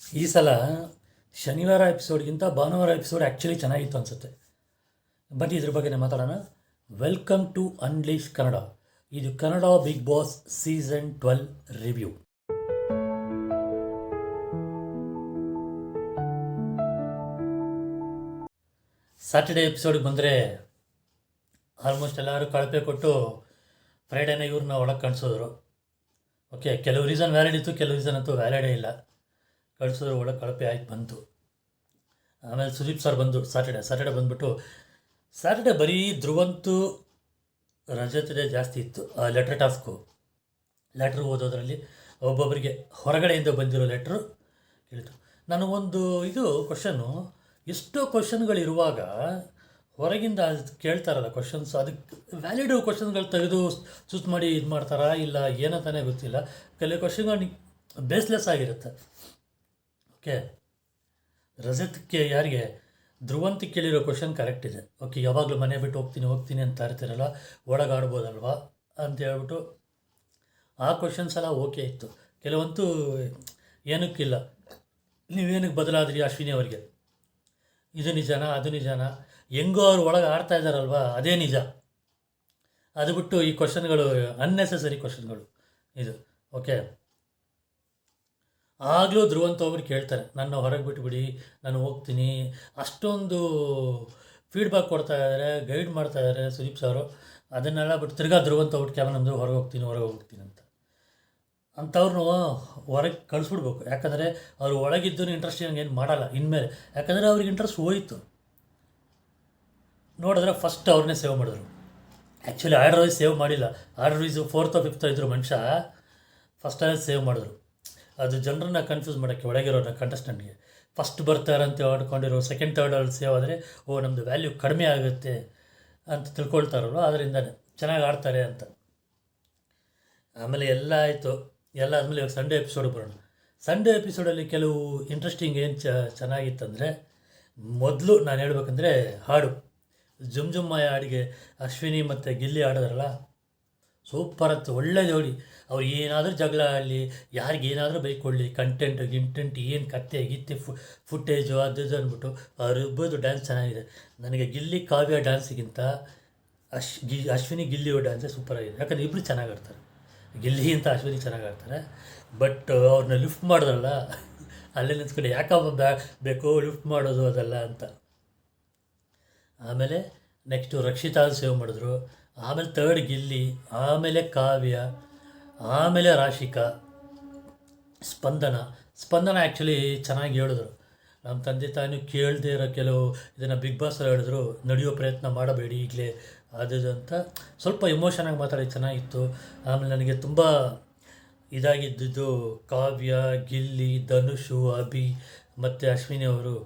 ಈ ಸಲ ಶನಿವಾರ ಎಪಿಸೋಡ್ಗಿಂತ ಭಾನುವಾರ ಎಪಿಸೋಡ್ ಆ್ಯಕ್ಚುಲಿ ಚೆನ್ನಾಗಿತ್ತು ಅನಿಸುತ್ತೆ. ಬಟ್ ಇದ್ರ ಬಗ್ಗೆ ಮಾತಾಡೋಣ. Welcome to unleash Kannada. ಇದು Kannada Bigg Boss season 12 review. Saturday ಎಪಿಸೋಡಿಗೆ ಬಂದರೆ ಆಲ್ಮೋಸ್ಟ್ ಎಲ್ಲರೂ ಕಳಪೆ ಕೊಟ್ಟು ಫ್ರೈಡೇನೇ ಇವ್ರನ್ನ ಒಳಗೆ ಕಳಿಸೋದ್ರು. ಓಕೆ, ಕೆಲವು ರೀಸನ್ ವ್ಯಾಲಿಡ್ ಇತ್ತು, ಕೆಲವು ರೀಸನ್ ಅಂತೂ ವ್ಯಾಲಿಡೇ ಇಲ್ಲ. ಕಳಿಸೋದ್ರು ಒಳಗೆ ಕಳಪೆ ಆಯ್ತು ಬಂತು. ಆಮೇಲೆ ಸುದೀಪ್ ಸರ್ ಬಂದು ಸ್ಯಾಟರ್ಡೆ ಬಂದುಬಿಟ್ಟು ಸ್ಯಾಟರ್ಡೆ ಬರೀ ಧ್ರುವಂತು ರಜತದೇ ಜಾಸ್ತಿ ಇತ್ತು. ಲೆಟ್ರ್ ಟಾಸ್ಕು, ಲೆಟ್ರ್ ಓದೋದ್ರಲ್ಲಿ ಒಬ್ಬೊಬ್ಬರಿಗೆ ಹೊರಗಡೆಯಿಂದ ಬಂದಿರೋ ಲೆಟ್ರು ಕೇಳಿತು. ನನಗೊಂದು ಕ್ವಶನ್ನು, ಎಷ್ಟೋ ಕ್ವಶನ್ಗಳಿರುವಾಗ ಹೊರಗಿಂದ ಕೇಳ್ತಾರಲ್ಲ ಕ್ವಶನ್ಸ್, ಅದಕ್ಕೆ ವ್ಯಾಲಿಡ್ ಕ್ವಶನ್ಗಳು ತೆಗೆದು ಚೂಸ್ ಮಾಡಿ ಇದು ಮಾಡ್ತಾರಾ ಇಲ್ಲ ಏನಂತಾನೆ ಗೊತ್ತಿಲ್ಲ. ಕೆಲವು ಕ್ವಶನ್ಗಳು ಬೇಸ್ಲೆಸ್ ಆಗಿರುತ್ತೆ. ಓಕೆ, ರಜತ್ಗೆ ಯಾರಿಗೆ ಧ್ರುವಂತಿಗೆ ಕೇಳಿರೋ ಕ್ವಶನ್ ಕರೆಕ್ಟ್ ಇದೆ. ಓಕೆ, ಯಾವಾಗಲೂ ಮನೆ ಬಿಟ್ಟು ಹೋಗ್ತೀನಿ ಅಂತ ಇರ್ತೀರಲ್ಲ, ಒಳಗಾಡ್ಬೋದಲ್ವಾ ಅಂತ ಹೇಳ್ಬಿಟ್ಟು ಆ ಕ್ವಶನ್ಸ್ ಎಲ್ಲ ಓಕೆ ಇತ್ತು. ಕೆಲವಂತೂ ಏನಕ್ಕಿಲ್ಲ, ನೀವೇನಕ್ಕೆ ಬದಲಾದ್ರಿ ಅಶ್ವಿನಿ ಅವರಿಗೆ, ಇದು ನಿಜನಾ ಅದು ನಿಜನಾ, ಹೆಂಗೋ ಅವ್ರು ಒಳಗೆ ಆಡ್ತಾ ಇದ್ದಾರಲ್ವ ಅದೇ ನಿಜ. ಅದು ಬಿಟ್ಟು ಈ ಕ್ವಶನ್ಗಳು ಅನ್ನೆಸೆಸರಿ ಕ್ವಶನ್ಗಳು ಇದು. ಓಕೆ, ಆಗಲೂ ಧ್ರುವಂತ ಒಬ್ರು ಕೇಳ್ತಾರೆ, ನನ್ನ ಹೊರಗೆ ಬಿಟ್ಬಿಡಿ, ನಾನು ಹೋಗ್ತೀನಿ, ಅಷ್ಟೊಂದು ಫೀಡ್ಬ್ಯಾಕ್ ಕೊಡ್ತಾ ಇದ್ದಾರೆ, ಗೈಡ್ ಮಾಡ್ತಾ ಇದ್ದಾರೆ ಸುದೀಪ್ ಸಾರು. ಅದನ್ನೆಲ್ಲ ಬಿಟ್ಟು ತಿರ್ಗಾ ಧ್ರುವಂತ ಒಟ್ಟು ಕ್ಯಾಮರಾ ನಮ್ಮದು ಹೊರಗೆ ಹೋಗ್ತೀನಿ ಅಂಥವ್ರನ್ನೂ ಹೊರಗೆ ಕಳಿಸ್ಬಿಡ್ಬೇಕು. ಯಾಕಂದರೆ ಅವ್ರು ಒಳಗಿದ್ದು ಇಂಟ್ರೆಸ್ಟಿಂಗ್ ಏನು ಮಾಡಲ್ಲ ಇನ್ಮೇಲೆ. ಯಾಕಂದರೆ ಅವ್ರಿಗೆ ಇಂಟ್ರೆಸ್ಟ್ ಹೋಯಿತು. ನೋಡಿದ್ರೆ ಫಸ್ಟ್ ಅವ್ರನ್ನೇ ಸೇವ್ ಮಾಡಿದ್ರು. ಆ್ಯಕ್ಚುಲಿ ಆರ್ಡರ್ ವೈಸ್ ಸೇವ್ ಮಾಡಿಲ್ಲ, order wise 4th or 5th ಇದ್ರು ಮನುಷ್ಯ, ಫಸ್ಟಲ್ಲೇ ಸೇವ್ ಮಾಡಿದ್ರು. ಅದು ಜನರನ್ನ ಕನ್ಫ್ಯೂಸ್ ಮಾಡೋಕ್ಕೆ, ಒಳಗಿರೋನ ಕಂಟೆಸ್ಟೆಂಟ್ಗೆ ಫಸ್ಟ್ ಬರ್ತಾರಂತ ಆಡ್ಕೊಂಡಿರೋ ಸೆಕೆಂಡ್ ಥರ್ಡಲ್ಲಿ ಸೇವ್ ಆದರೆ ನಮ್ಮದು ವ್ಯಾಲ್ಯೂ ಕಡಿಮೆ ಆಗುತ್ತೆ ಅಂತ ತಿಳ್ಕೊಳ್ತಾರಲ್ವ, ಅದರಿಂದನೇ ಚೆನ್ನಾಗಿ ಆಡ್ತಾರೆ ಅಂತ. ಆಮೇಲೆ ಎಲ್ಲ ಆಯಿತು. ಎಲ್ಲ ಆದಮೇಲೆ ಇವಾಗ ಸಂಡೇ ಎಪಿಸೋಡ್ ಬರೋಣ. ಸಂಡೇ ಎಪಿಸೋಡಲ್ಲಿ ಕೆಲವು ಇಂಟ್ರೆಸ್ಟಿಂಗ್ ಏನು ಚೆನ್ನಾಗಿತ್ತಂದರೆ, ಮೊದಲು ನಾನು ಹೇಳ್ಬೇಕಂದ್ರೆ ಹಾಡು, ಜುಮ್ ಜುಮ್ಮಯ ಹಾಡಿಗೆ ಅಶ್ವಿನಿ ಮತ್ತು ಗಿಲ್ಲಿ ಆಡೋದ್ರಲ್ಲ, ಸೂಪರ್ ಇತ್ತು. ಒಳ್ಳೆ ಜೋಡಿ. ಅವ್ರು ಏನಾದರೂ ಜಗಳ ಆಡಲಿ, ಯಾರಿಗೇನಾದರೂ ಬೈಕೊಳ್ಳಿ, ಕಂಟೆಂಟ್ ಏನು ಕತ್ತೆ ಗಿತ್ತೆ ಫುಟೇಜು ಅದು ಅಂದ್ಬಿಟ್ಟು ಅವ್ರಿಬ್ಬರದು ಡ್ಯಾನ್ಸ್ ಚೆನ್ನಾಗಿದೆ. ನನಗೆ ಗಿಲ್ಲಿ ಕಾವ್ಯ ಡ್ಯಾನ್ಸಿಗಿಂತ ಅಶ್ವಿನಿ ಗಿಲ್ಲಿಯೋ ಡ್ಯಾನ್ಸೇ ಸೂಪರಾಗಿದೆ. ಯಾಕಂದರೆ ಇಬ್ಬರು ಚೆನ್ನಾಗಿ ಆಡ್ತಾರೆ, ಗಿಲ್ಲಿ ಅಂತ ಅಶ್ವಿನಿ ಚೆನ್ನಾಗಿ ಆಡ್ತಾರೆ. ಬಟ್ ಅವ್ರನ್ನ ಲಿಫ್ಟ್ ಮಾಡಿದ್ರಲ್ಲ, ಅಲ್ಲೇ ನಿಂತ್ಕೊಂಡು ಯಾಕಪ್ಪ ಬೇಕು ಲಿಫ್ಟ್ ಮಾಡೋದು ಅದೆಲ್ಲ ಅಂತ. ಆಮೇಲೆ ನೆಕ್ಸ್ಟು ರಕ್ಷಿತಾ ಸೇವ್ ಮಾಡಿದ್ರು. ಆಮೇಲೆ ಥರ್ಡ್ ಗಿಲ್ಲಿ, ಆಮೇಲೆ ಕಾವ್ಯ, ಆಮೇಲೆ ರಾಶಿಕಾ, ಸ್ಪಂದನ ಆ್ಯಕ್ಚುಲಿ ಚೆನ್ನಾಗಿ ಹೇಳಿದ್ರು. ನಮ್ಮ ತಂದೆ ತಾನು ಕೇಳದೇ ಇರೋ ಕೆಲವು ಇದನ್ನು ಬಿಗ್ ಬಾಸ್ ಹೇಳಿದ್ರು, ನಡೆಯೋ ಪ್ರಯತ್ನ ಮಾಡಬೇಡಿ ಈಗಲೇ ಅದು ಅಂತ ಸ್ವಲ್ಪ ಎಮೋಷನಾಗಿ ಮಾತಾಡಿ ಚೆನ್ನಾಗಿತ್ತು. ಆಮೇಲೆ ನನಗೆ ತುಂಬ ಇದಾಗಿದ್ದು ಕಾವ್ಯ, ಗಿಲ್ಲಿ, ಧನುಷು, ಅಭಿ ಮತ್ತು ಅಶ್ವಿನಿ ಅವರು.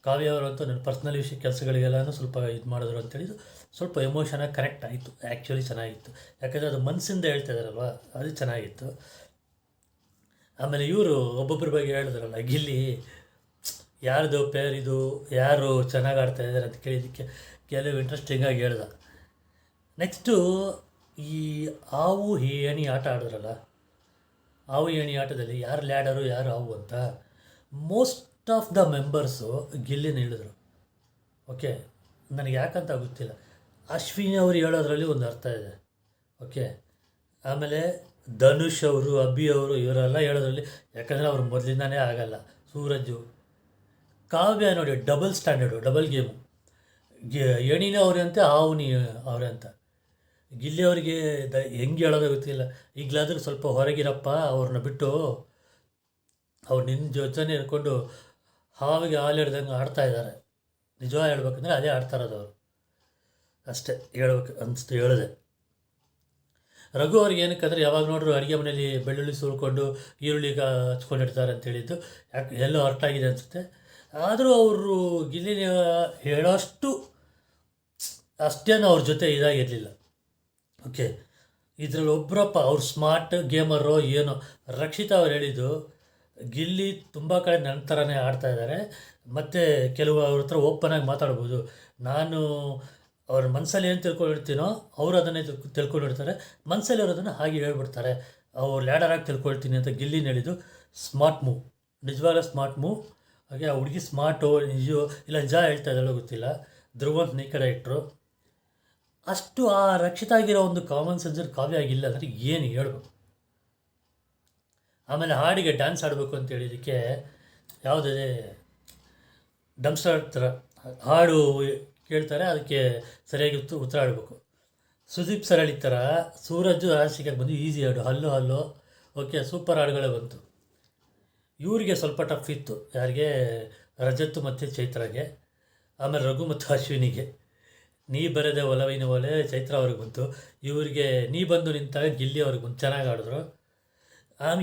ಕಾವ್ಯ ಅವರು ಅಂತೂ ನನ್ನ ಪರ್ಸ್ನಲ್ ವಿಷಯ ಕೆಲಸಗಳಿಗೆಲ್ಲನೂ ಸ್ವಲ್ಪ ಇದು ಮಾಡಿದ್ರು ಅಂತೇಳಿದ್ದು ಸ್ವಲ್ಪ ಎಮೋಷನಾಗಿ ಕರೆಕ್ಟ್ ಆಯಿತು. ಆ್ಯಕ್ಚುಲಿ ಚೆನ್ನಾಗಿತ್ತು, ಯಾಕಂದರೆ ಅದು ಮನಸ್ಸಿಂದ ಹೇಳ್ತಾ ಇದ್ದಾರಲ್ವ, ಅದು ಚೆನ್ನಾಗಿತ್ತು. ಆಮೇಲೆ ಇವರು ಒಬ್ಬೊಬ್ಬರ ಬಗ್ಗೆ ಹೇಳಿದ್ರಲ್ಲ, ಗಿಲ್ಲಿ ಯಾರ್ದು ಪೇರ್ ಇದು, ಯಾರು ಚೆನ್ನಾಗಿ ಆಡ್ತಾಯಿದ್ದಾರೆ ಅಂತ ಕೇಳಿದ್ದಕ್ಕೆ ಕೆಲವು ಇಂಟ್ರೆಸ್ಟಿಂಗಾಗಿ ಹೇಳ್ದ. ನೆಕ್ಸ್ಟು ಈ ಹಾವು ಏಣಿ ಆಟ ಆಡಿದ್ರಲ್ಲ, ಹಾವು ಏಣಿ ಆಟದಲ್ಲಿ ಯಾರು ಲ್ಯಾಡರು ಯಾರು ಹಾವು ಅಂತ ಮೋಸ್ಟ್ ಆಫ್ ದ ಮೆಂಬರ್ಸು ಗಿಲ್ಲಿನ ಹೇಳಿದ್ರು. ಓಕೆ, ನನಗೆ ಯಾಕಂತ ಗೊತ್ತಿಲ್ಲ, ಅಶ್ವಿನಿ ಅವರು ಹೇಳೋದ್ರಲ್ಲಿ ಒಂದು ಅರ್ಥ ಇದೆ. ಓಕೆ, ಆಮೇಲೆ ಧನುಷ್ ಅವರು, ಅಭಿ ಅವರು ಇವರೆಲ್ಲ ಹೇಳೋದ್ರಲ್ಲಿ, ಯಾಕಂದರೆ ಅವ್ರು ಮೊದಲಿಂದನೇ ಆಗಲ್ಲ. ಸೂರಜು, ಕಾವ್ಯ ನೋಡಿ ಡಬಲ್ ಸ್ಟ್ಯಾಂಡರ್ಡು, ಡಬಲ್ ಗೇಮು. ಎಣಿನೇ ಅವರೇ ಅಂತೆ, ಹಾವುನಿ ಅವರೇ ಅಂತ. ಗಿಲ್ಲಿ ಅವರಿಗೆ ಹೆಂಗೆ ಹೇಳೋದು ಗೊತ್ತಿಲ್ಲ. ಈಗಲಾದರೂ ಸ್ವಲ್ಪ ಹೊರಗಿರಪ್ಪ, ಅವ್ರನ್ನ ಬಿಟ್ಟು ಅವ್ರು ನಿನ್ನ ಜೊತೆನೇ ಇರ್ಕೊಂಡು ಹಾವಿಗೆ ಹಾಲು ಹಿಡ್ದಂಗೆ ಆಡ್ತಾಯಿದ್ದಾರೆ. ನಿಜವಾಗಿ ಹೇಳ್ಬೇಕಂದ್ರೆ ಅದೇ ಆಡ್ತಾರದು ಅವರು, ಅಷ್ಟೇ ಹೇಳ್ಬೇಕು ಅನಿಸ್ತು, ಹೇಳಿದೆ. ರಘು ಅವ್ರಿಗೆ ಏನಕ್ಕಂದರೆ ಯಾವಾಗ ನೋಡ್ರು ಅಡುಗೆ ಮನೇಲಿ ಬೆಳ್ಳುಳ್ಳಿ ಸುಲ್ಕೊಂಡು ಈರುಳ್ಳಿಗೆ ಹಚ್ಕೊಂಡಿರ್ತಾರೆ ಅಂತೇಳಿದ್ದು ಯಾಕೆ ಎಲ್ಲೋ ಹೊರಟಾಗಿದೆ ಅನಿಸುತ್ತೆ. ಆದರೂ ಅವರು ಗಿಲ್ಲಿನ ಹೇಳೋಷ್ಟು ಅಷ್ಟೇನು ಅವ್ರ ಜೊತೆ ಇದಾಗಿರಲಿಲ್ಲ. ಓಕೆ, ಇದರಲ್ಲಿ ಒಬ್ಬರಪ್ಪ ಅವ್ರು ಸ್ಮಾರ್ಟ್ ಗೇಮರು ಏನೋ. ರಕ್ಷಿತಾ ಅವ್ರು ಹೇಳಿದ್ದು, ಗಿಲ್ಲಿ ತುಂಬ ಕಡೆ ನನ್ನ ಥರನೇ ಆಡ್ತಾಯಿದ್ದಾರೆ, ಮತ್ತು ಕೆಲವು ಅವ್ರ ಹತ್ರ ಓಪನಾಗಿ ಮಾತಾಡ್ಬೋದು. ನಾನು ಅವ್ರ ಮನಸ್ಸಲ್ಲಿ ಏನು ತಿಳ್ಕೊಂಡಿರ್ತೀನೋ ಅವರು ಅದನ್ನೇ ತಿಳ್ಕೊಂಡಿರ್ತಾರೆ, ಮನಸ್ಸಲ್ಲಿ ಅವ್ರು ಅದನ್ನು ಹಾಗೆ ಹೇಳ್ಬಿಡ್ತಾರೆ. ಅವ್ರು ಲ್ಯಾಡರಾಗಿ ತಿಳ್ಕೊಳ್ತೀನಿ ಅಂತ ಗಿಲ್ಲಿನ ಹೇಳಿದ್ದು ಸ್ಮಾರ್ಟ್ ಮೂವ್. ನಿಜವಾದ ಸ್ಮಾರ್ಟ್ ಮೂವ್. ಹಾಗೆ ಆ ಹುಡುಗಿ ಸ್ಮಾರ್ಟು ನಿಜ ಇಲ್ಲ ನಿಜ ಹೇಳ್ತಾ ಇದ್ದಾಳೋ ಗೊತ್ತಿಲ್ಲ. ಧ್ರುವಂತನ ಈ ಕಡೆ ಇಟ್ಟರು. ಅಷ್ಟು ಆ ರಕ್ಷಿತಾಗಿರೋ ಒಂದು ಕಾಮನ್ ಸೆನ್ಸರ್ ಕಾವ್ಯ ಆಗಿಲ್ಲ ಅಂದರೆ ಏನು ಹೇಳ್ಬೇಕು. ಆಮೇಲೆ ಹಾಡಿಗೆ ಡ್ಯಾನ್ಸ್ ಆಡಬೇಕು ಅಂತ ಹೇಳಿದ್ದಕ್ಕೆ ಯಾವುದೇ ಡಂಪ್ಸ್ಟರ್ ಥರ ಹಾಡು ಕೇಳ್ತಾರೆ, ಅದಕ್ಕೆ ಸರಿಯಾಗಿ ಉತ್ತರ ಆಡಬೇಕು. ಸುದೀಪ್ ಸರಳಿ ಥರ ಸೂರಜ್ ಆಶಿಕಾಗಿ ಬಂದು ಈಸಿ ಹಾಡು ಹಲ್ಲು ಹಲ್ಲು, ಓಕೆ ಸೂಪರ್ ಹಾಡುಗಳೇ ಬಂತು. ಇವರಿಗೆ ಸ್ವಲ್ಪ ಟಫ್ ಇತ್ತು, ಯಾರಿಗೆ ರಜತ್ ಮತ್ತು ಚೈತ್ರಾಗೆ. ಆಮೇಲೆ ರಘು ಮತ್ತು ಅಶ್ವಿನಿಗೆ ನೀ ಬರದೆ ಒಲವಿನ ಒಲೆ ಚೈತ್ರ ಅವ್ರಿಗೆ ಬಂತು. ಇವರಿಗೆ ನೀ ಬಂದು ನಿಂತಾಗ ಗಿಲ್ಲಿ ಅವ್ರಿಗೆ ಬಂತು, ಚೆನ್ನಾಗಿ ಆಡಿದ್ರು.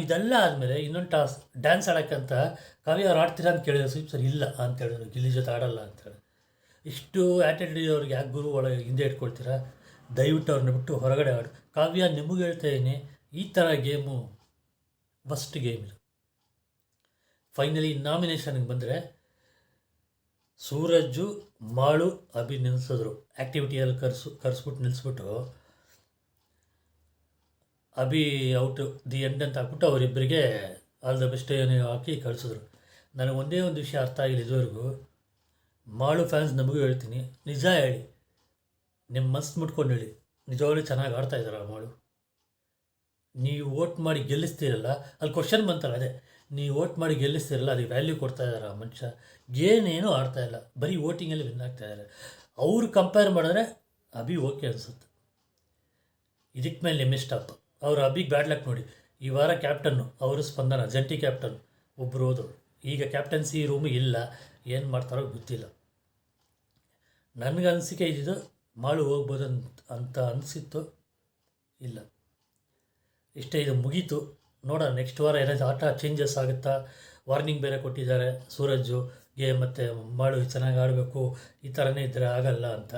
ಇದೆಲ್ಲ ಆದಮೇಲೆ ಇನ್ನೊಂದು ಡ್ಯಾನ್ಸ್ ಆಡೋಕ್ಕಂತ ಕಾವ್ಯ ಅವ್ರು ಆಡ್ತೀರಾ ಅಂತ ಕೇಳಿದ್ರು. ಸುದೀಪ್ ಸರ್ ಇಲ್ಲ ಅಂತ ಹೇಳಿದ್ರು, ಗಿಲ್ಲಿ ಜೊತೆ ಆಡಲ್ಲ ಅಂತೇಳಿ. ಇಷ್ಟು ಆ್ಯಟಿಟ್ಯೂಡ್ ಅವ್ರಿಗೆ ಯಾಕೆ ಗುರು ಒಳಗೆ ಹಿಂದೆ ಇಟ್ಕೊಳ್ತೀರಾ, ದಯವಿಟ್ಟು ಅವ್ರನ್ನ ಬಿಟ್ಟು ಹೊರಗಡೆ ಆಡು. ಕಾವ್ಯ ನಿಮಗೆ ಹೇಳ್ತಾ ಇದ್ದೀನಿ, ಈ ಥರ ಗೇಮು ಫಸ್ಟ್ ಗೇಮ್ ಇದು. ಫೈನಲಿ ನಾಮಿನೇಷನ್ಗೆ ಬಂದರೆ ಸೂರಜ್ಜು ಮಾಳು ಅಭಿ ನಿಲ್ಲಿಸಿದ್ರು. ಆ್ಯಕ್ಟಿವಿಟಿಯಲ್ಲಿ ಕರೆಸ್ಬಿಟ್ಟು ನಿಲ್ಲಿಸ್ಬಿಟ್ಟು ಅಭಿ ಔಟು ದಿ ಎಂಡ್ ಅಂತ ಹಾಕ್ಬಿಟ್ಟು ಅವರಿಬ್ಬರಿಗೆ ಆಲ್ ದ ಬೆಸ್ಟ್ ಏನು ಹಾಕಿ ಕಳಿಸಿದ್ರು. ನನಗೆ ಒಂದೇ ಒಂದು ವಿಷಯ ಅರ್ಥ ಆಗಿಲ್ಲ ಇದುವರೆಗೂ. ಮಾಳು ಫ್ಯಾನ್ಸ್ ನಮಗೂ ಹೇಳ್ತೀನಿ, ನಿಜ ಹೇಳಿ, ನಿಮ್ಮ ಮನಸ್ಸು ಮುಟ್ಕೊಂಡು ಹೇಳಿ, ನಿಜವಾಗ್ಲೂ ಚೆನ್ನಾಗಿ ಆಡ್ತಾ ಇದ್ದಾರೆ ಮಾಳು. ನೀವು ವೋಟ್ ಮಾಡಿ ಗೆಲ್ಲಿಸ್ತೀರಲ್ಲ, ಅಲ್ಲಿ ಕ್ವಶನ್ ಬಂತಲ್ಲ, ಅದೇ ನೀವು ವೋಟ್ ಮಾಡಿ ಗೆಲ್ಲಿಸ್ತೀರಲ್ಲ, ಅದಕ್ಕೆ ವ್ಯಾಲ್ಯೂ ಕೊಡ್ತಾ ಇದ್ದಾರೆ ಆ ಮನುಷ್ಯ. ಏನೇನೂ ಆಡ್ತಾಯಿಲ್ಲ, ಬರೀ ವೋಟಿಂಗಲ್ಲಿ ವಿನ್ ಆಗ್ತಾಯಿದ್ದಾರೆ. ಅವ್ರು ಕಂಪೇರ್ ಮಾಡಿದ್ರೆ ಅಭಿ ಓಕೆ ಅನಿಸುತ್ತೆ. ಇದಕ್ಕೆ ಮೇಲೆ ನಿಮ್ಮೆ ಸ್ಟಾಪ್. ಅವರು ಅಭಿಗೆ ಬ್ಯಾಡ್ ಲಕ್ ನೋಡಿ, ಈ ವಾರ ಕ್ಯಾಪ್ಟನ್ನು ಅವರು ಸ್ಪಂದನ ಜಂಟಿ ಕ್ಯಾಪ್ಟನ್ ಒಬ್ಬರು ಹೋದರು. ಈಗ ಕ್ಯಾಪ್ಟನ್ಸಿ ರೂಮು ಇಲ್ಲ, ಏನು ಮಾಡ್ತಾರೋ ಗೊತ್ತಿಲ್ಲ. ನನಗೆ ಅನಿಸಿಕೆ ಇದ್ದಿದ್ದು ಮಾಳು ಹೋಗ್ಬೋದು ಅಂತ ಅನಿಸಿತ್ತು, ಇಲ್ಲ. ಇಷ್ಟೇ, ಇದು ಮುಗೀತು. ನೋಡೋಣ ನೆಕ್ಸ್ಟ್ ವಾರ ಏನಾದರೂ ಆಟ ಚೇಂಜಸ್ ಆಗುತ್ತಾ. ವಾರ್ನಿಂಗ್ ಬೇರೆ ಕೊಟ್ಟಿದ್ದಾರೆ ಸೂರಜ್ಜುಗೆ ಮತ್ತು ಮಾಳು ಚೆನ್ನಾಗಿ ಆಡಬೇಕು, ಈ ಥರನೇ ಇದ್ದರೆ ಆಗಲ್ಲ ಅಂತ.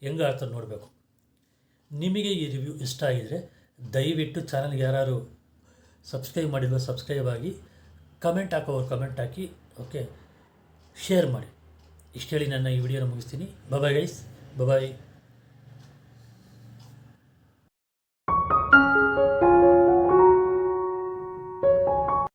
ಹೆಂಗೆ ಆಡ್ತಾರೆ ನೋಡಬೇಕು. ನಿಮಗೆ ಈ ರಿವ್ಯೂ ಇಷ್ಟ ಆಗಿದರೆ ದಯವಿಟ್ಟು ಚಾನಲ್ಗೆ ಯಾರು ಸಬ್ಸ್ಕ್ರೈಬ್ ಮಾಡಿದ್ರು ಸಬ್ಸ್ಕ್ರೈಬ್ ಆಗಿ, ಕಮೆಂಟ್ ಹಾಕೋರು ಕಮೆಂಟ್ ಹಾಕಿ, ಓಕೆ ಶೇರ್ ಮಾಡಿ. ಇಷ್ಟು ಹೇಳಿ ನನ್ನ ಈ ವಿಡಿಯೋನ ಮುಗಿಸ್ತೀನಿ. ಬಾಯ್ ಗೈಸ್, ಬಾಯ್.